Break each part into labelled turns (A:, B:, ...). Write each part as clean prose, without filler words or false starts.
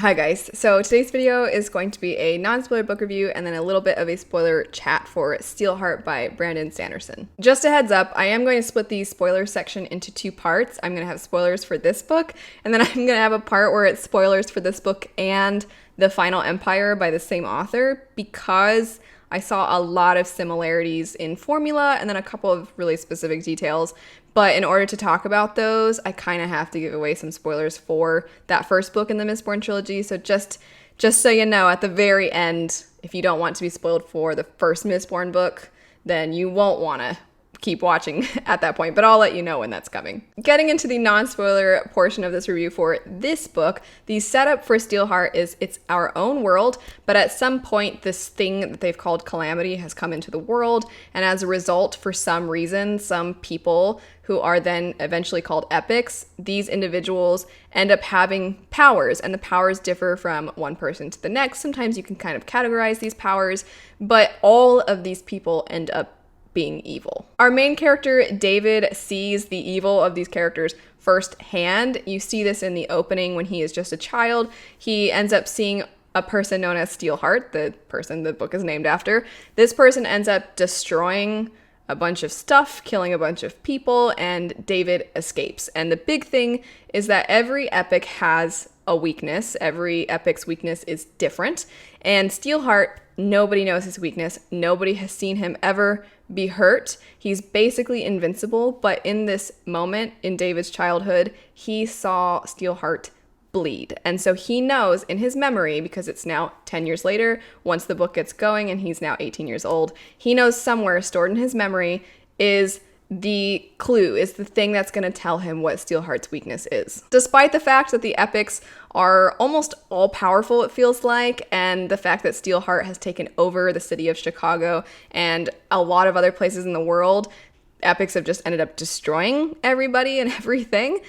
A: Hi guys, so today's video is going to be a non-spoiler book review and then a little bit of a spoiler chat for Steelheart by Brandon Sanderson. Just a heads up, I am going to split the spoiler section into two parts. I'm going to have spoilers for this book, and then I'm going to have a part where it's spoilers for this book and The Final Empire by the same author, because I saw a lot of similarities in formula and then a couple of really specific details. But in order to talk about those, I kind of have to give away some spoilers for that first book in the Mistborn trilogy. So just so you know, at the very end, if you don't want to be spoiled for the first Mistborn book, then you won't want to keep watching at that point, but I'll let you know when that's coming. Getting into the non-spoiler portion of this review for this book, the setup for Steelheart is it's our own world, but at some point this thing that they've called Calamity has come into the world, and as a result, for some reason, some people who are then eventually called epics, these individuals end up having powers, and the powers differ from one person to the next. Sometimes you can kind of categorize these powers, but all of these people end up being evil. Our main character, David, sees the evil of these characters firsthand. You see this in the opening when he is just a child. He ends up seeing a person known as Steelheart, the person the book is named after. This person ends up destroying a bunch of stuff, killing a bunch of people, and David escapes. And the big thing is that every epic has a weakness. Every epic's weakness is different. And Steelheart, nobody knows his weakness. Nobody has seen him ever be hurt. He's basically invincible, but in this moment in David's childhood, he saw Steelheart bleed. And so he knows in his memory, because it's now 10 years later, once the book gets going and he's now 18 years old, he knows somewhere stored in his memory is the clue, is the thing that's going to tell him what Steelheart's weakness is. Despite the fact that the epics are almost all powerful, it feels like, and the fact that Steelheart has taken over the city of Chicago and a lot of other places in the world, epics have just ended up destroying everybody and everything.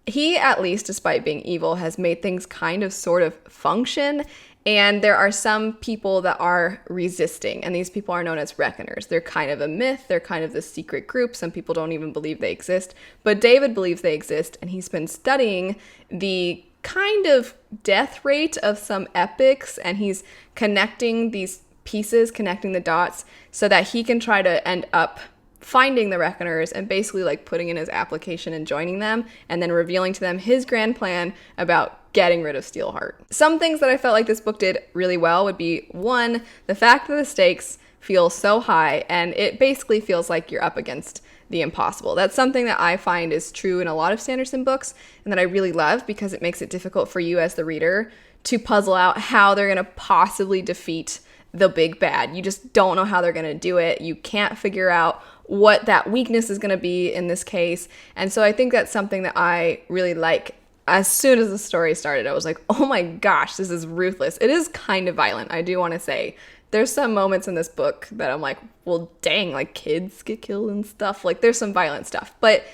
A: He, at least, despite being evil, has made things kind of sort of function. And there are some people that are resisting, and these people are known as Reckoners. They're kind of a myth. They're kind of this secret group. Some people don't even believe they exist, but David believes they exist, and he's been studying the kind of death rate of some epics, and he's connecting these pieces, connecting the dots, so that he can try to end up finding the Reckoners and basically like putting in his application and joining them, and then revealing to them his grand plan about getting rid of Steelheart. Some things that I felt like this book did really well would be, one, the fact that the stakes feel so high, and it basically feels like you're up against the impossible. That's something that I find is true in a lot of Sanderson books, and that I really love because it makes it difficult for you as the reader to puzzle out how they're gonna possibly defeat the big bad. You just don't know how they're gonna do it. You can't figure out what that weakness is gonna be in this case. And so I think that's something that I really like. As soon as the story started, I was like, oh my gosh, this is ruthless. It is kind of violent, I do want to say. There's some moments in this book that I'm like, well, dang, like kids get killed and stuff. Like there's some violent stuff. But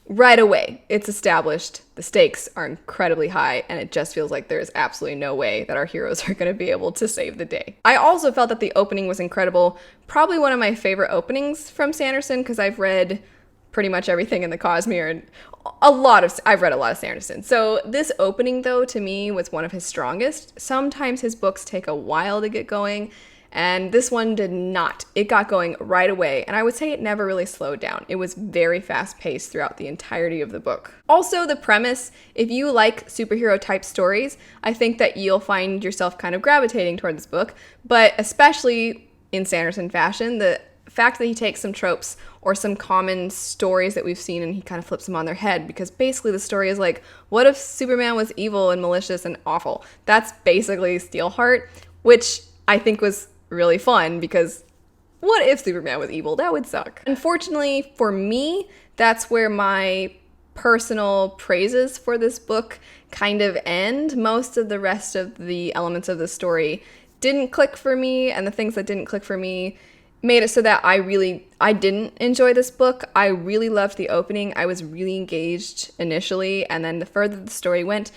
A: right away, it's established the stakes are incredibly high, and it just feels like there's absolutely no way that our heroes are going to be able to save the day. I also felt that the opening was incredible. Probably one of my favorite openings from Sanderson, because I've read pretty much everything in the Cosmere, and I've read a lot of Sanderson. So this opening, though, to me was one of his strongest. Sometimes his books take a while to get going, and this one did not. It got going right away, and I would say it never really slowed down. It was very fast-paced throughout the entirety of the book. Also, the premise, if you like superhero-type stories, I think that you'll find yourself kind of gravitating toward this book, but especially in Sanderson fashion, the fact that he takes some tropes or some common stories that we've seen and he kind of flips them on their head, because basically the story is like, what if Superman was evil and malicious and awful? That's basically Steelheart, which I think was really fun, because what if Superman was evil? That would suck. Unfortunately for me, that's where my personal praises for this book kind of end. Most of the rest of the elements of the story didn't click for me, and the things that didn't click for me made it so that I didn't enjoy this book. I really loved the opening. I was really engaged initially, and then the further the story went,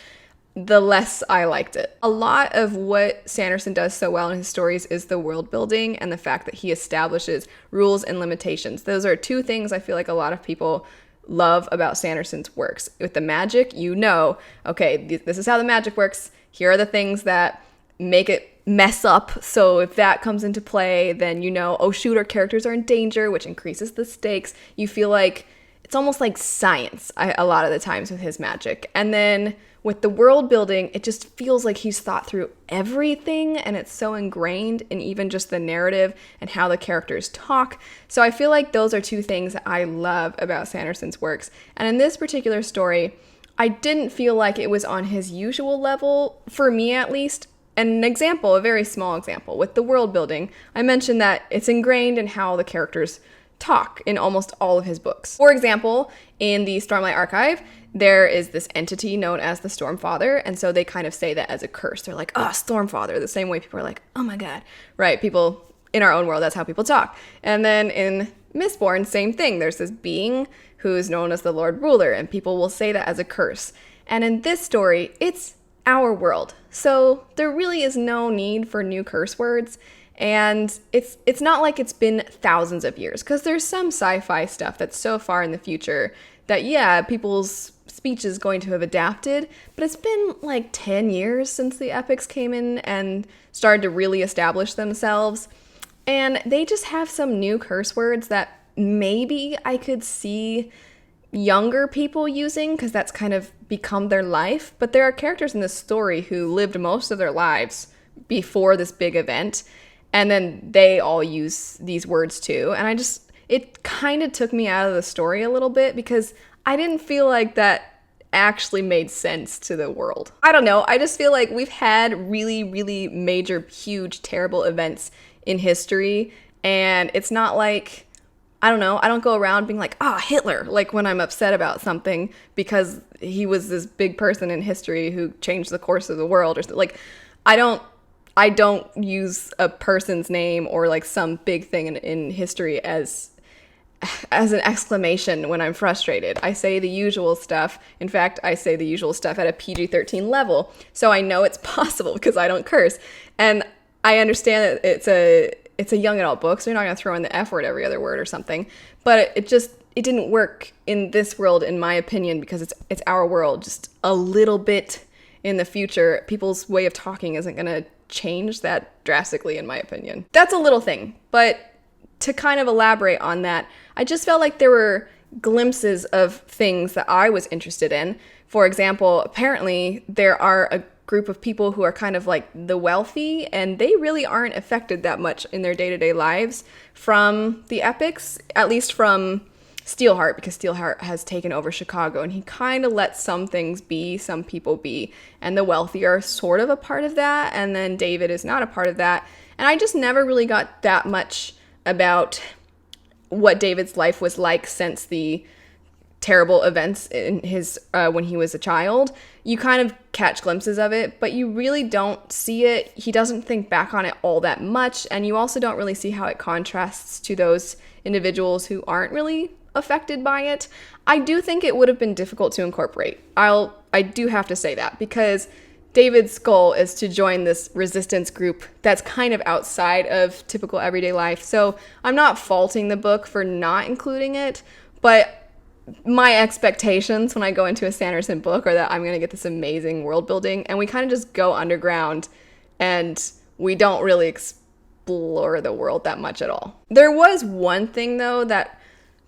A: the less I liked it. A lot of what Sanderson does so well in his stories is the world building and the fact that he establishes rules and limitations. Those are two things I feel like a lot of people love about Sanderson's works. With the magic, you know, okay, this is how the magic works. here are the things that make it mess up. So if that comes into play, then you know, oh shoot, our characters are in danger, which increases the stakes. You feel like it's almost like science a lot of the times with his magic. And then with the world building, it just feels like he's thought through everything, and it's so ingrained in even just the narrative and how the characters talk. So I feel like those are two things that I love about Sanderson's works. And in this particular story, I didn't feel like it was on his usual level, for me at least. And an example, a very small example, with the world building, I mentioned that it's ingrained in how the characters talk in almost all of his books. For example, in the Stormlight Archive, there is this entity known as the Stormfather, and so they kind of say that as a curse. They're like, oh, Stormfather, the same way people are like, oh my god, right? People in our own world, that's how people talk. And then in Mistborn, same thing. There's this being who's known as the Lord Ruler, and people will say that as a curse. And in this story, it's our world, so there really is no need for new curse words. And it's not like it's been thousands of years, because there's some sci-fi stuff that's so far in the future that, yeah, people's speech is going to have adapted, but it's been like 10 years since the epics came in and started to really establish themselves. And they just have some new curse words that maybe I could see younger people using, because that's kind of become their life. But there are characters in this story who lived most of their lives before this big event, and then they all use these words too. And it kind of took me out of the story a little bit, because I didn't feel like that actually made sense to the world. I don't know. I just feel like we've had really, really major, huge, terrible events in history. And it's not like, I don't know, I don't go around being like, Hitler, like when I'm upset about something because he was this big person in history who changed the course of the world, or like, I don't use a person's name or like some big thing in history as an exclamation when I'm frustrated. I say the usual stuff. In fact, I say the usual stuff at a PG-13 level, so I know it's possible because I don't curse. And I understand that it's a young adult book, so you're not going to throw in the F word every other word or something. But it didn't work in this world, in my opinion, because it's our world. Just a little bit in the future, people's way of talking isn't going to change that drastically, in my opinion. That's a little thing, but to kind of elaborate on that, I just felt like there were glimpses of things that I was interested in. For example, apparently there are a group of people who are kind of like the wealthy, and they really aren't affected that much in their day-to-day lives from the epics, at least from Steelheart, because Steelheart has taken over Chicago, and he kind of lets some things be, some people be, and the wealthy are sort of a part of that, and then David is not a part of that. And I just never really got that much about what David's life was like since the terrible events in his when he was a child. You kind of catch glimpses of it, but you really don't see it. He doesn't think back on it all that much, and you also don't really see how it contrasts to those individuals who aren't really affected by it. I do think it would have been difficult to incorporate. I do have to say that, because David's goal is to join this resistance group that's kind of outside of typical everyday life. So I'm not faulting the book for not including it, but my expectations when I go into a Sanderson book are that I'm going to get this amazing world building, and we kind of just go underground and we don't really explore the world that much at all. There was one thing though that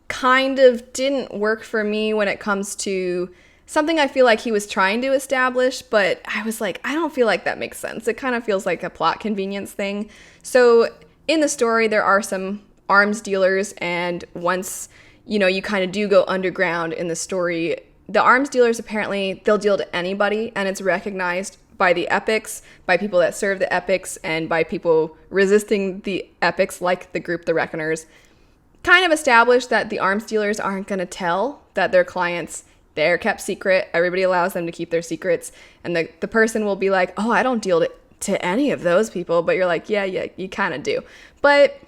A: kind of didn't work for me when it comes to something I feel like he was trying to establish, but I was like, I don't feel like that makes sense. It kind of feels like a plot convenience thing. So in the story, there are some arms dealers, and once, you kind of do go underground in the story, the arms dealers, apparently, they'll deal to anybody, and it's recognized by the epics, by people that serve the epics, and by people resisting the epics, like the group, the Reckoners. Kind of established that the arms dealers aren't going to tell that their clients, they're kept secret. Everybody allows them to keep their secrets. And the person will be like, oh, I don't deal to any of those people. But you're like, yeah, you kind of do. But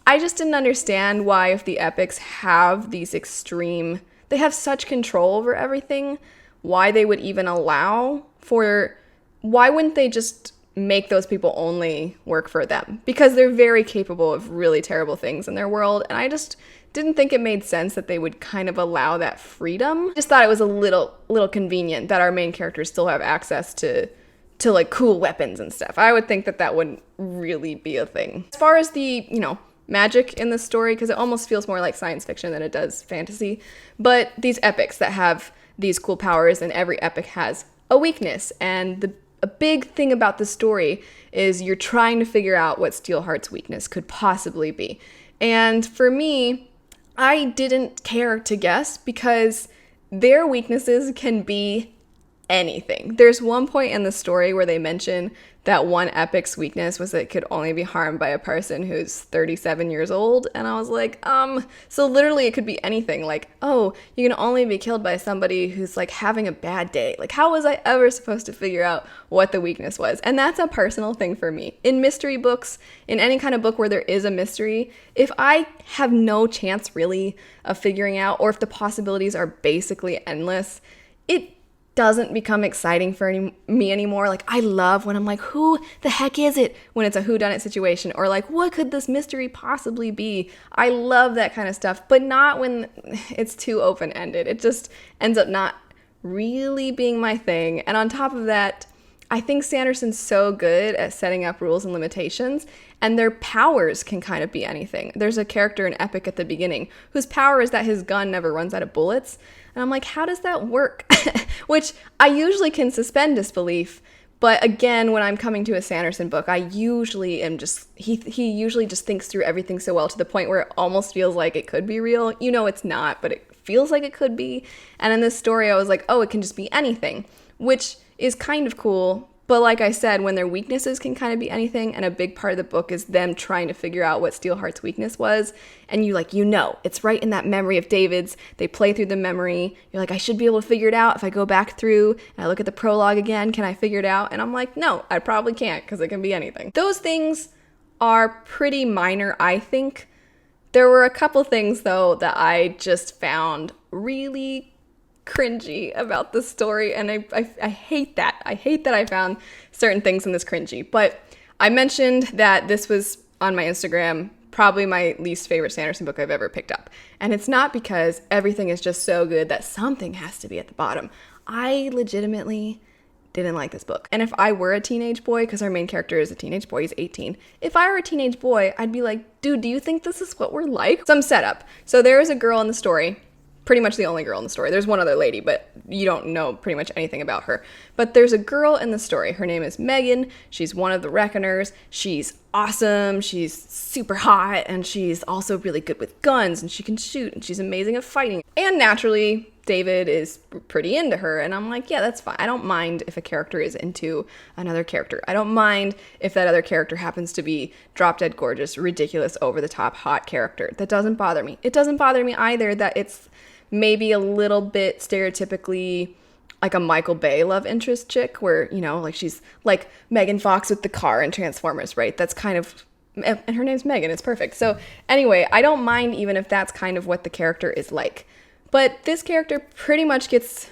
A: I just didn't understand why, if the epics have these extreme, they have such control over everything, why they would even allow why wouldn't they just make those people only work for them? Because they're very capable of really terrible things in their world. And I just didn't think it made sense that they would kind of allow that freedom. Just thought it was a little convenient that our main characters still have access to to like cool weapons and stuff. I would think that that wouldn't really be a thing. As far as the, magic in this story, because it almost feels more like science fiction than it does fantasy, but these epics that have these cool powers, and every epic has a weakness, and a big thing about the story is you're trying to figure out what Steelheart's weakness could possibly be. And for me, I didn't care to guess, because their weaknesses can be anything. There's one point in the story where they mention that one epic's weakness was that it could only be harmed by a person who's 37 years old. And I was like, so literally it could be anything. Like, oh, you can only be killed by somebody who's like having a bad day. Like, how was I ever supposed to figure out what the weakness was? And that's a personal thing for me. In mystery books, in any kind of book where there is a mystery, if I have no chance really of figuring out, or if the possibilities are basically endless, it doesn't become exciting for me anymore. Like, I love when I'm like, who the heck is it, when it's a whodunit situation, or like, what could this mystery possibly be? I love that kind of stuff, but not when it's too open-ended. It just ends up not really being my thing. And on top of that, I think Sanderson's so good at setting up rules and limitations, and their powers can kind of be anything. There's a character in Epic at the beginning whose power is that his gun never runs out of bullets. And I'm like, how does that work? Which I usually can suspend disbelief. But again, when I'm coming to a Sanderson book, I usually am just, he usually just thinks through everything so well to the point where it almost feels like it could be real. It's not, but it feels like it could be. And in this story, I was like, oh, it can just be anything, which is kind of cool. But like I said, when their weaknesses can kind of be anything, and a big part of the book is them trying to figure out what Steelheart's weakness was, and it's right in that memory of David's. They play through the memory. You're like, I should be able to figure it out. If I go back through and I look at the prologue again, can I figure it out? And I'm like, no, I probably can't, because it can be anything. Those things are pretty minor, I think. There were a couple things, though, that I just found really cringy about the story, and I hate that. I hate that I found certain things in this cringy. But I mentioned that this was on my Instagram probably my least favorite Sanderson book I've ever picked up. And it's not because everything is just so good that something has to be at the bottom. I legitimately didn't like this book. And if I were a teenage boy, because our main character is a teenage boy, he's 18. If I were a teenage boy, I'd be like, dude, do you think this is what we're like? Some setup. So there is a girl in the story, pretty much the only girl in the story. There's one other lady, but you don't know pretty much anything about her. But there's a girl in the story. Her name is Megan. She's one of the Reckoners. She's awesome. She's super hot, and she's also really good with guns, and she can shoot, and she's amazing at fighting. And naturally, David is pretty into her, and I'm like, yeah, that's fine. I don't mind if a character is into another character. I don't mind if that other character happens to be drop-dead gorgeous, ridiculous, over-the-top, hot character. That doesn't bother me. It doesn't bother me either that it's maybe a little bit stereotypically like a Michael Bay love interest chick where, like she's like Megan Fox with the car in Transformers, right? That's kind of, and her name's Megan, it's perfect. So anyway, I don't mind even if that's kind of what the character is like. But this character pretty much gets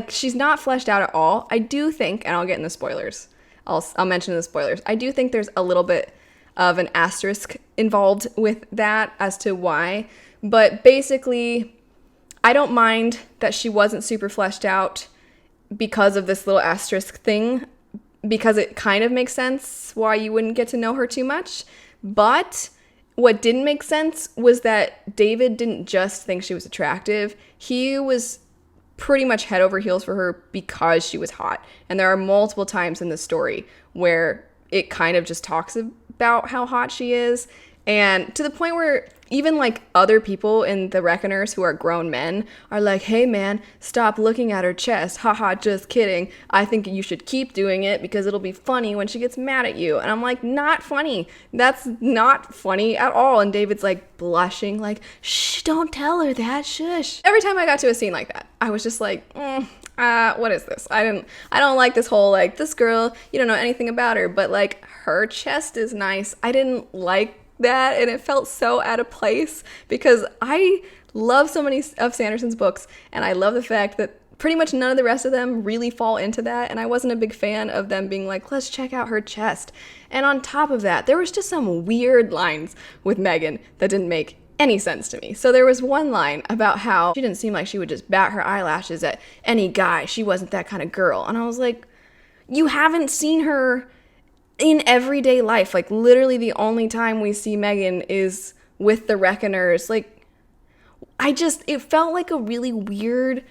A: she's not fleshed out at all. I do think, and I'll get in the spoilers, I'll mention the spoilers, I do think there's a little bit of an asterisk involved with that as to why. But basically, I don't mind that she wasn't super fleshed out because of this little asterisk thing, because it kind of makes sense why you wouldn't get to know her too much. But what didn't make sense was that David didn't just think she was attractive. He was pretty much head over heels for her because she was hot. And there are multiple times in the story where it kind of just talks about how hot she is. And to the point where even like other people in the Reckoners who are grown men are like, hey man, stop looking at her chest. Haha, just kidding. I think you should keep doing it because it'll be funny when she gets mad at you. And I'm like, not funny. That's not funny at all. And David's like blushing, like, shh, don't tell her that, shush. Every time I got to a scene like that, I was just like, what is this? I don't like this whole, like, this girl, you don't know anything about her, but like her chest is nice. I didn't like that, and it felt so out of place because I love so many of Sanderson's books, and I love the fact that pretty much none of the rest of them really fall into that, and I wasn't a big fan of them being like, let's check out her chest. And on top of that, there was just some weird lines with Megan that didn't make any sense to me. So there was one line about how she didn't seem like she would just bat her eyelashes at any guy. She wasn't that kind of girl. And I was like, you haven't seen her in everyday life. Like, literally the only time we see Megan is with the Reckoners. Like, it felt like a really weird,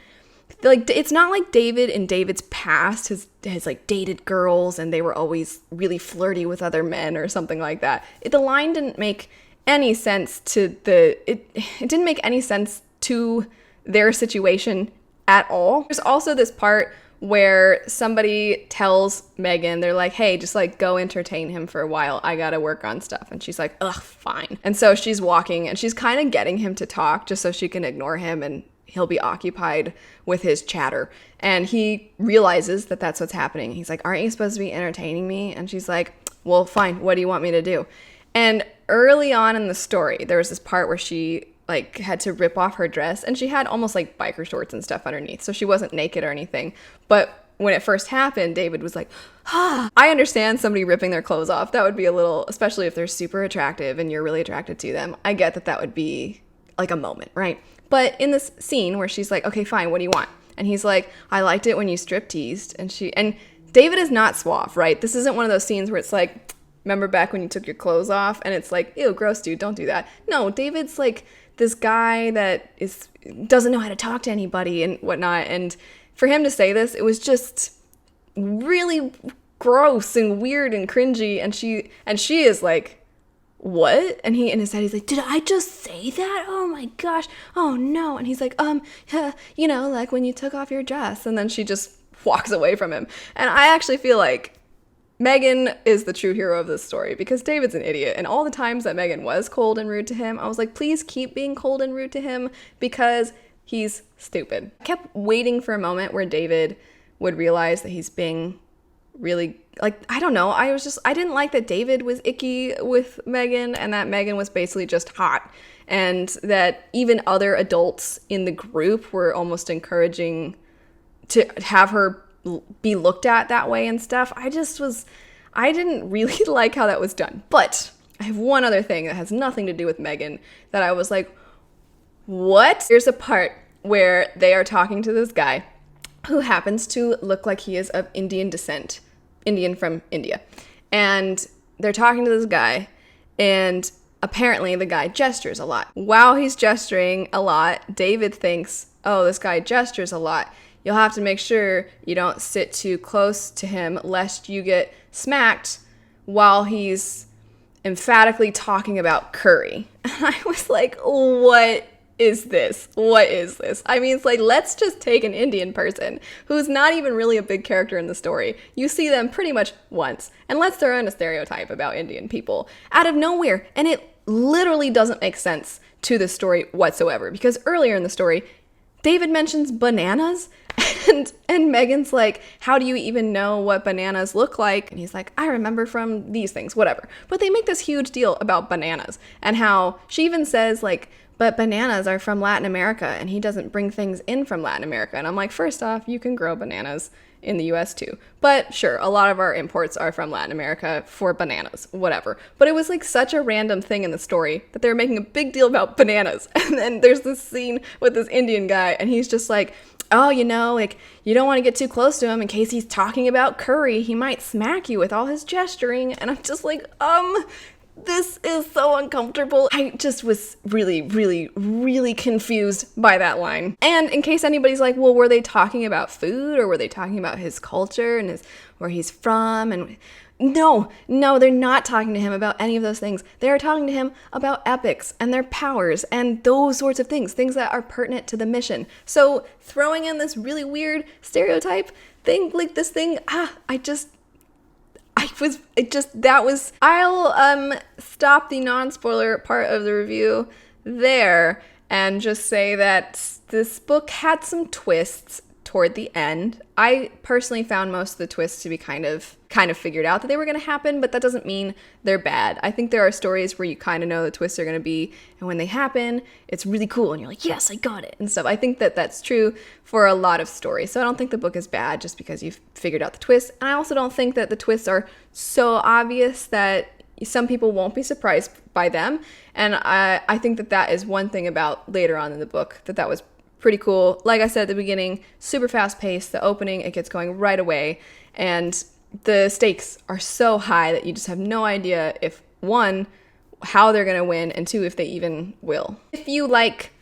A: like, it's not like David in David's past has like dated girls and they were always really flirty with other men or something like that. The line didn't make any sense to it didn't make any sense to their situation at all. There's also this part where somebody tells Megan, they're like, hey, just like go entertain him for a while. I gotta work on stuff. And she's like, ugh, fine. And so she's walking and she's kind of getting him to talk just so she can ignore him and he'll be occupied with his chatter. And he realizes that that's what's happening. He's like, aren't you supposed to be entertaining me? And she's like, well, fine. What do you want me to do? And early on in the story, there was this part where she like had to rip off her dress and she had almost like biker shorts and stuff underneath. So she wasn't naked or anything. But when it first happened, David was like, I understand somebody ripping their clothes off. That would be a little, especially if they're super attractive and you're really attracted to them. I get that would be like a moment, right? But in this scene where she's like, okay, fine, what do you want? And he's like, I liked it when you strip teased. And David is not suave, right? This isn't one of those scenes where it's like, remember back when you took your clothes off? And it's like, ew, gross, dude, don't do that. No, David's like this guy that doesn't know how to talk to anybody and whatnot. And for him to say this, it was just really gross and weird and cringy. And she is like, what? And he in his head, he's like, did I just say that? Oh my gosh. Oh no. And he's like, you know, like when you took off your dress. And then she just walks away from him. And I actually feel like Megan is the true hero of this story because David's an idiot. And all the times that Megan was cold and rude to him, I was like, please keep being cold and rude to him because he's stupid. I kept waiting for a moment where David would realize that he's being really, like, I don't know. I didn't like that David was icky with Megan and that Megan was basically just hot. And that even other adults in the group were almost encouraging to have her be looked at that way and stuff. I didn't really like how that was done. But I have one other thing that has nothing to do with Megan that I was like, what? There's a part where they are talking to this guy who happens to look like he is of Indian descent, Indian from India. And they're talking to this guy, and apparently the guy gestures a lot. While he's gesturing a lot, David thinks, oh, this guy gestures a lot. You'll have to make sure you don't sit too close to him lest you get smacked while he's emphatically talking about curry. And I was like, what is this? What is this? I mean, it's like, let's just take an Indian person who's not even really a big character in the story. You see them pretty much once, and let's throw in a stereotype about Indian people out of nowhere. And it literally doesn't make sense to the story whatsoever because earlier in the story, David mentions bananas and Megan's like, how do you even know what bananas look like? And he's like, I remember from these things, whatever. But they make this huge deal about bananas and how she even says like, but bananas are from Latin America and he doesn't bring things in from Latin America. And I'm like, first off, you can grow bananas in the US too. But sure, a lot of our imports are from Latin America for bananas, whatever. But it was like such a random thing in the story that they were making a big deal about bananas. And then there's this scene with this Indian guy and he's just like, oh, you know, like you don't want to get too close to him in case he's talking about curry. He might smack you with all his gesturing. And I'm just like, this is so uncomfortable. I just was really, really, really confused by that line. And in case anybody's like, well, were they talking about food or were they talking about his culture and where he's from? And no, they're not talking to him about any of those things. They are talking to him about epics and their powers and those sorts of things things that are pertinent to the mission. So throwing in this really weird stereotype thing, like this thing, I'll stop the non-spoiler part of the review there and just say that this book had some twists toward the end. I personally found most of the twists to be kind of figured out that they were going to happen, but that doesn't mean they're bad. I think there are stories where you kind of know the twists are going to be, and when they happen, it's really cool, and you're like, yes, I got it, and stuff. I think that that's true for a lot of stories, so I don't think the book is bad just because you've figured out the twists, and I also don't think that the twists are so obvious that some people won't be surprised by them. And I think that that is one thing about later on in the book that was pretty cool. Like I said at the beginning, super fast paced. The opening, it gets going right away. And the stakes are so high that you just have no idea if, one, how they're going to win, and two, if they even will. If you like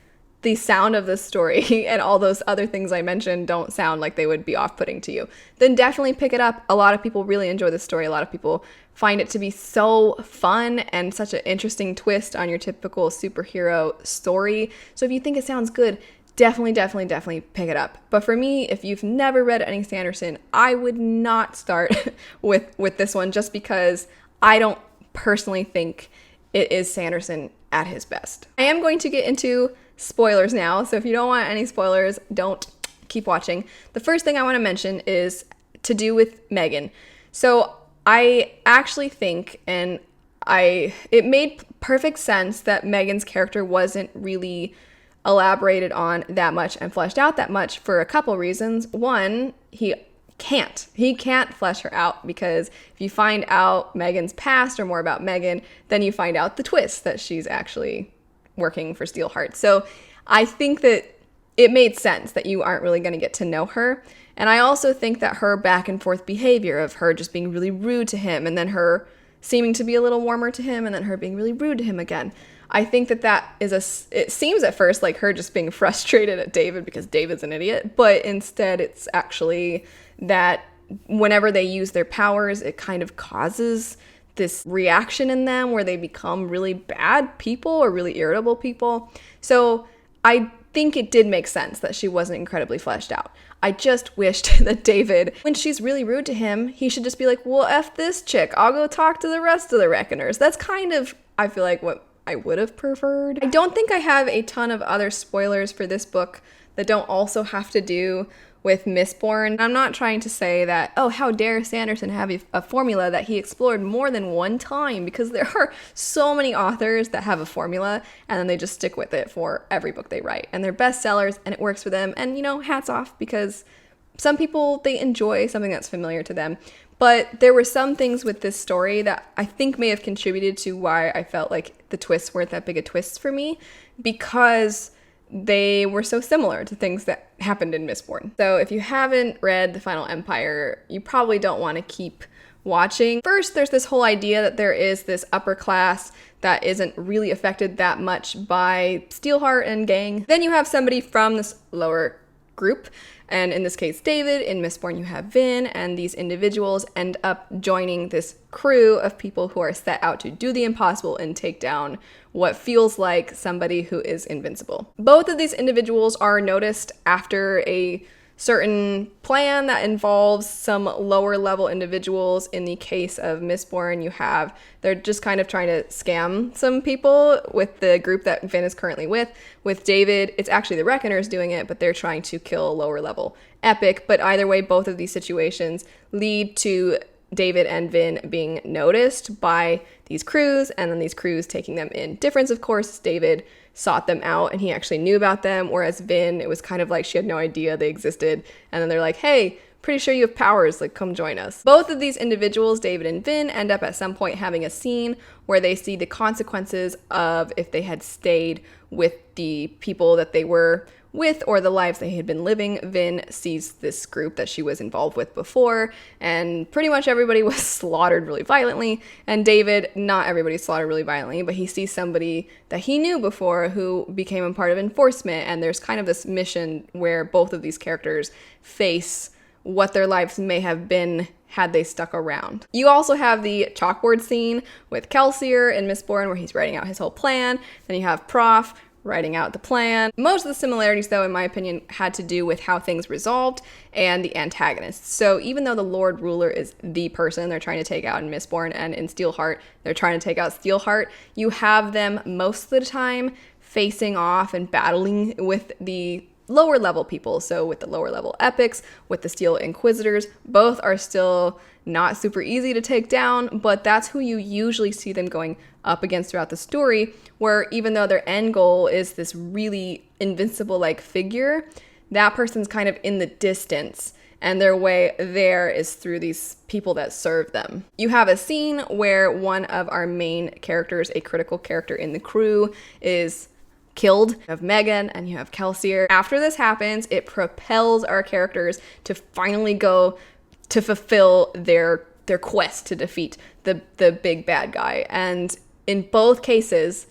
A: the sound of the story and all those other things I mentioned don't sound like they would be off-putting to you, then definitely pick it up. A lot of people really enjoy this story. A lot of people find it to be so fun and such an interesting twist on your typical superhero story. So if you think it sounds good, definitely pick it up. But for me, if you've never read any Sanderson, I would not start with this one, just because I don't personally think it is Sanderson at his best. I am going to get into spoilers now, so if you don't want any spoilers, don't keep watching. The first thing I want to mention is to do with Megan. So I actually think, and it made perfect sense that Megan's character wasn't really elaborated on that much and fleshed out that much for a couple reasons. One, he can't flesh her out, because if you find out Megan's past or more about Megan, then you find out the twist that she's actually working for Steelheart. So I think that it made sense that you aren't really going to get to know her. And I also think that her back and forth behavior of her just being really rude to him, and then her seeming to be a little warmer to him, and then her being really rude to him again, I think that it seems at first like her just being frustrated at David because David's an idiot, but instead it's actually that whenever they use their powers, it kind of causes this reaction in them where they become really bad people or really irritable people. So I think it did make sense that she wasn't incredibly fleshed out. I just wished that David, when she's really rude to him, he should just be like, well, F this chick, I'll go talk to the rest of the Reckoners. That's kind of, I feel like, what I would have preferred. I don't think I have a ton of other spoilers for this book that don't also have to do with Mistborn. I'm not trying to say that, oh, how dare Sanderson have a formula that he explored more than one time, because there are so many authors that have a formula and then they just stick with it for every book they write, and they're bestsellers and it works for them. And hats off, because some people, they enjoy something that's familiar to them. But there were some things with this story that I think may have contributed to why I felt like the twists weren't that big a twists for me, because they were so similar to things that happened in Mistborn. So if you haven't read The Final Empire, you probably don't want to keep watching. First, there's this whole idea that there is this upper class that isn't really affected that much by Steelheart and gang. Then you have somebody from this lower group, and in this case David. In Mistborn you have Vin, and these individuals end up joining this crew of people who are set out to do the impossible and take down what feels like somebody who is invincible. Both of these individuals are noticed after a certain plan that involves some lower level individuals. In the case of Mistborn, they're just kind of trying to scam some people with the group that Vin is currently with. With David, it's actually the Reckoners doing it, but they're trying to kill a lower level epic. But either way, both of these situations lead to David and Vin being noticed by these crews, and then these crews taking them in. Difference, of course, David sought them out and he actually knew about them, whereas Vin, it was kind of like she had no idea they existed, and then they're like, hey, pretty sure you have powers, like, come join us. Both of these individuals, David and Vin, end up at some point having a scene where they see the consequences of if they had stayed with the people that they were with or the lives they had been living. Vin sees this group that she was involved with before, and pretty much everybody was slaughtered really violently. And David, not everybody slaughtered really violently, but he sees somebody that he knew before who became a part of enforcement, and there's kind of this mission where both of these characters face what their lives may have been had they stuck around. You also have the chalkboard scene with Kelsier in Mistborn where he's writing out his whole plan. Then you have Prof writing out the plan. Most of the similarities, though, in my opinion, had to do with how things resolved and the antagonists. So even though the Lord Ruler is the person they're trying to take out in Mistborn, and in Steelheart they're trying to take out Steelheart, you have them most of the time facing off and battling with the lower level people. So with the lower level epics, with the Steel Inquisitors, both are still not super easy to take down, but that's who you usually see them going up against throughout the story, where even though their end goal is this really invincible like figure, that person's kind of in the distance and their way there is through these people that serve them. You have a scene where one of our main characters, a critical character in the crew, is killed. You have Megan and you have Kelsier. After this happens, it propels our characters to finally go to fulfill their quest to defeat the big bad guy. And in both cases,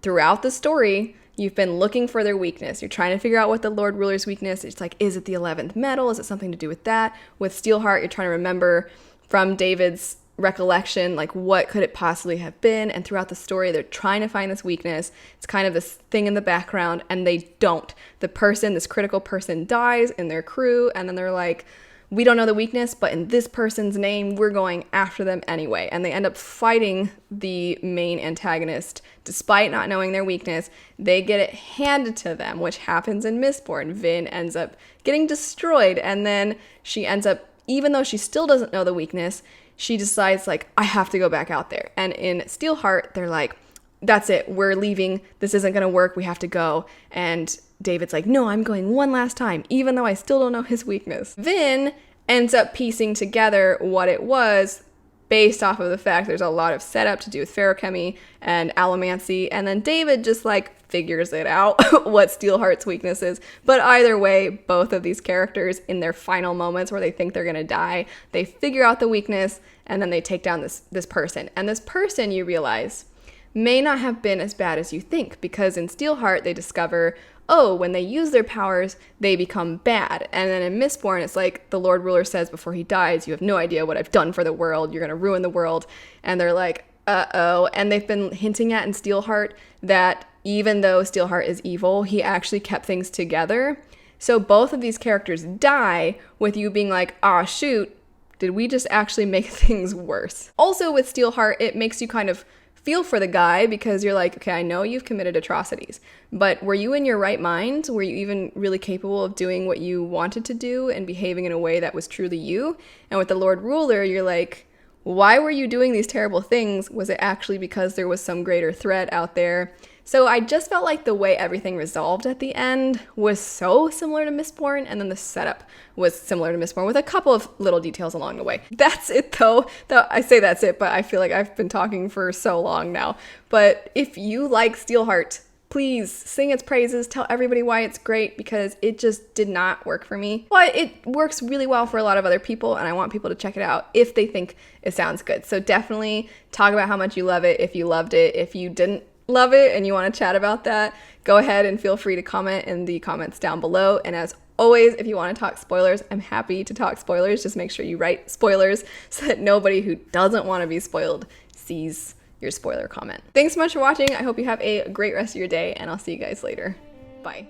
A: throughout the story, you've been looking for their weakness. You're trying to figure out what the Lord Ruler's weakness is. It's like, is it the 11th metal? Is it something to do with that? With Steelheart, you're trying to remember from David's recollection, like, what could it possibly have been? And throughout the story, they're trying to find this weakness. It's kind of this thing in the background, and they don't. This critical person dies in their crew, and then they're like, we don't know the weakness, but in this person's name, we're going after them anyway. And they end up fighting the main antagonist despite not knowing their weakness. They get it handed to them, which happens in Mistborn. Vin ends up getting destroyed, and then she ends up, even though she still doesn't know the weakness, she decides, like, I have to go back out there. And in Steelheart, they're like, that's it, we're leaving, this isn't gonna work, we have to go. And David's like, no, I'm going one last time, even though I still don't know his weakness. Vin ends up piecing together what it was based off of the fact there's a lot of setup to do with feruchemy and allomancy, and then David just like figures it out what Steelheart's weakness is. But either way, both of these characters in their final moments where they think they're gonna die, they figure out the weakness and then they take down this person. And this person, you realize, may not have been as bad as you think, because in Steelheart they discover, oh, when they use their powers, they become bad. And then in Mistborn, it's like the Lord Ruler says before he dies, you have no idea what I've done for the world, you're gonna ruin the world. And they're like, uh-oh. And they've been hinting at in Steelheart that even though Steelheart is evil, he actually kept things together. So both of these characters die with you being like, ah, shoot, did we just actually make things worse? Also with Steelheart, it makes you kind of feel for the guy, because you're like, okay, I know you've committed atrocities, but were you in your right mind? Were you even really capable of doing what you wanted to do and behaving in a way that was truly you? And with the Lord Ruler, you're like, why were you doing these terrible things? Was it actually because there was some greater threat out there? So I just felt like the way everything resolved at the end was so similar to Mistborn, and then the setup was similar to Mistborn with a couple of little details along the way. That's it though. I say that's it, but I feel like I've been talking for so long now. But if you like Steelheart, please sing its praises, tell everybody why it's great, because it just did not work for me. But it works really well for a lot of other people, and I want people to check it out if they think it sounds good. So definitely talk about how much you love it if you loved it. If you didn't love it and you want to chat about that, go ahead and feel free to comment in the comments down below. And as always, if you want to talk spoilers, I'm happy to talk spoilers. Just make sure you write spoilers so that nobody who doesn't want to be spoiled sees your spoiler comment. Thanks so much for watching. I hope you have a great rest of your day, and I'll see you guys later. Bye.